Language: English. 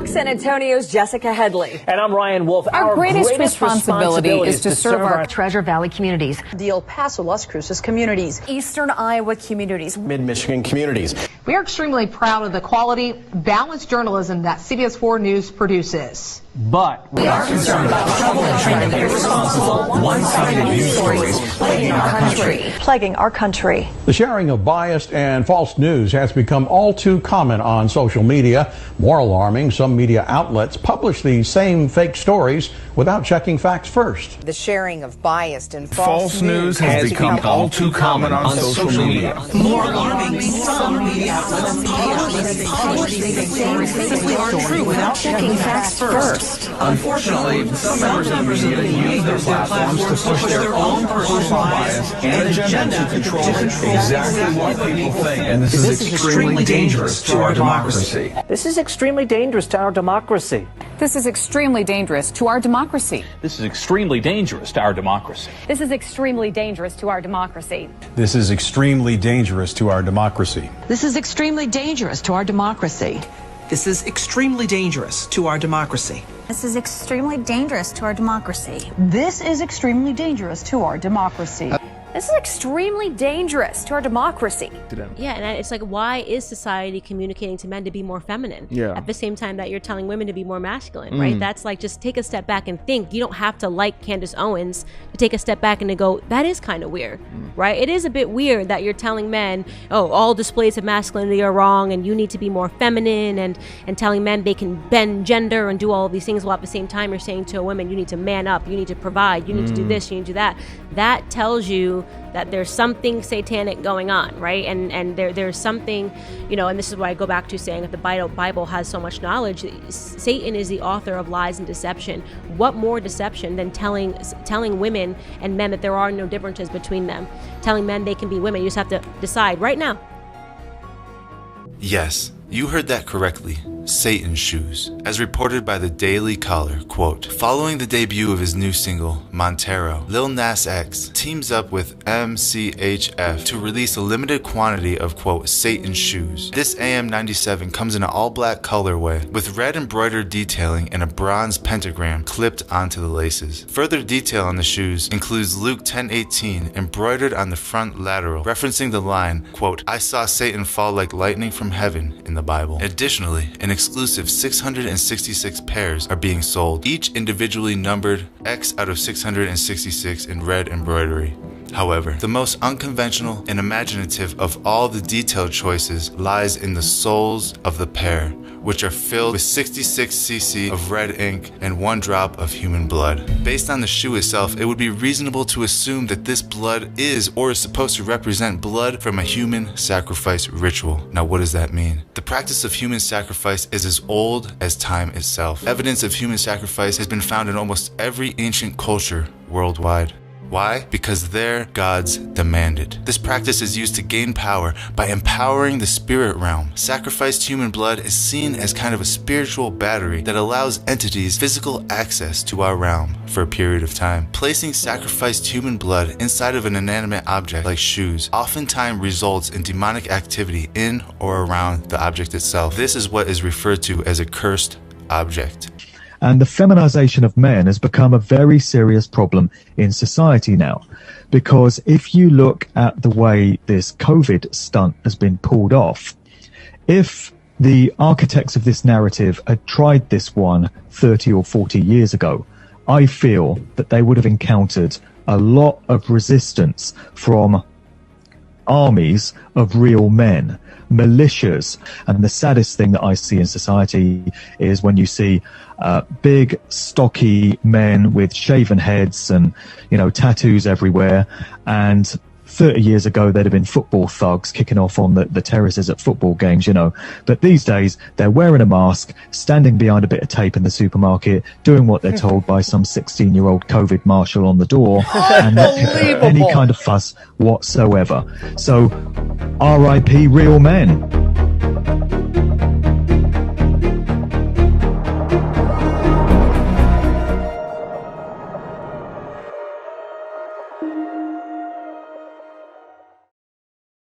Fox San Antonio's Jessica Headley. And I'm Ryan Wolf. Our greatest responsibility is to serve our Treasure Valley communities, the El Paso, Las Cruces communities, Eastern Iowa communities, Mid-Michigan communities. We are extremely proud of the quality, balanced journalism that CBS 4 News produces. But we are concerned about the trouble and trend of irresponsible, one-sided news stories plaguing our country. The sharing of biased and false news has become all too common on social media. More alarming, some media outlets publish these same fake stories without checking facts first. The sharing of biased and false news has become all too common on social media. More alarming, some media outlets publish fake stories that simply aren't true without checking facts first. Unfortunately, some members of the media use their platforms to push their own personal bias and agenda to control exactly what people think. And this is extremely dangerous to our democracy. this is extremely dangerous to our democracy. This is extremely dangerous to our democracy. This is extremely dangerous to our democracy. This is extremely dangerous to our democracy. This is extremely dangerous to our democracy. This is extremely dangerous to our democracy. This is extremely dangerous to our democracy. This is extremely dangerous to our democracy. This is extremely dangerous to our democracy. This is extremely dangerous to our democracy. Yeah, and it's like, why is society communicating to men to be more feminine at the same time that you're telling women to be more masculine, right? That's like, just take a step back and think. You don't have to like Candace Owens to take a step back and to go, that is kind of weird, right? It is a bit weird that you're telling men, oh, all displays of masculinity are wrong and you need to be more feminine, and telling men they can bend gender and do all of these things, while at the same time you're saying to a woman, you need to man up, you need to provide, you need to do this, you need to do that. That tells you that there's something satanic going on, right? And there's something, and this is why I go back to saying that the Bible has so much knowledge. Satan is the author of lies and deception. What more deception than telling women and men that there are no differences between them? Telling men they can be women. You just have to decide right now. Yes, you heard that correctly. Satan's shoes. As reported by the Daily Caller, quote, following the debut of his new single, Montero, Lil Nas X teams up with MCHF to release a limited quantity of, quote, Satan's shoes. This AM97 comes in an all-black colorway with red embroidered detailing and a bronze pentagram clipped onto the laces. Further detail on the shoes includes Luke 10:18 embroidered on the front lateral, referencing the line, quote, I saw Satan fall like lightning from heaven in the Bible. Additionally, an exclusive 666 pairs are being sold, each individually numbered X out of 666 in red embroidery. However, the most unconventional and imaginative of all the detailed choices lies in the soles of the pair, which are filled with 66 cc of red ink and 1 drop of human blood. Based on the shoe itself, it would be reasonable to assume that this blood is or is supposed to represent blood from a human sacrifice ritual. Now, what does that mean? The practice of human sacrifice is as old as time itself. Evidence of human sacrifice has been found in almost every ancient culture worldwide. Why? Because their gods demand it. This practice is used to gain power by empowering the spirit realm. Sacrificed human blood is seen as kind of a spiritual battery that allows entities physical access to our realm for a period of time. Placing sacrificed human blood inside of an inanimate object like shoes oftentimes results in demonic activity in or around the object itself. This is what is referred to as a cursed object. And the feminization of men has become a very serious problem in society now, because if you look at the way this COVID stunt has been pulled off, if the architects of this narrative had tried this one 30 or 40 years ago, I feel that they would have encountered a lot of resistance from armies of real men, militias. And the saddest thing that I see in society is when you see big, stocky men with shaven heads and, tattoos everywhere. And 30 years ago, they'd have been football thugs kicking off on the terraces at football games, But these days, they're wearing a mask, standing behind a bit of tape in the supermarket, doing what they're told by some 16-year-old COVID marshal on the door, and not picking up any kind of fuss whatsoever. So, R.I.P. real men.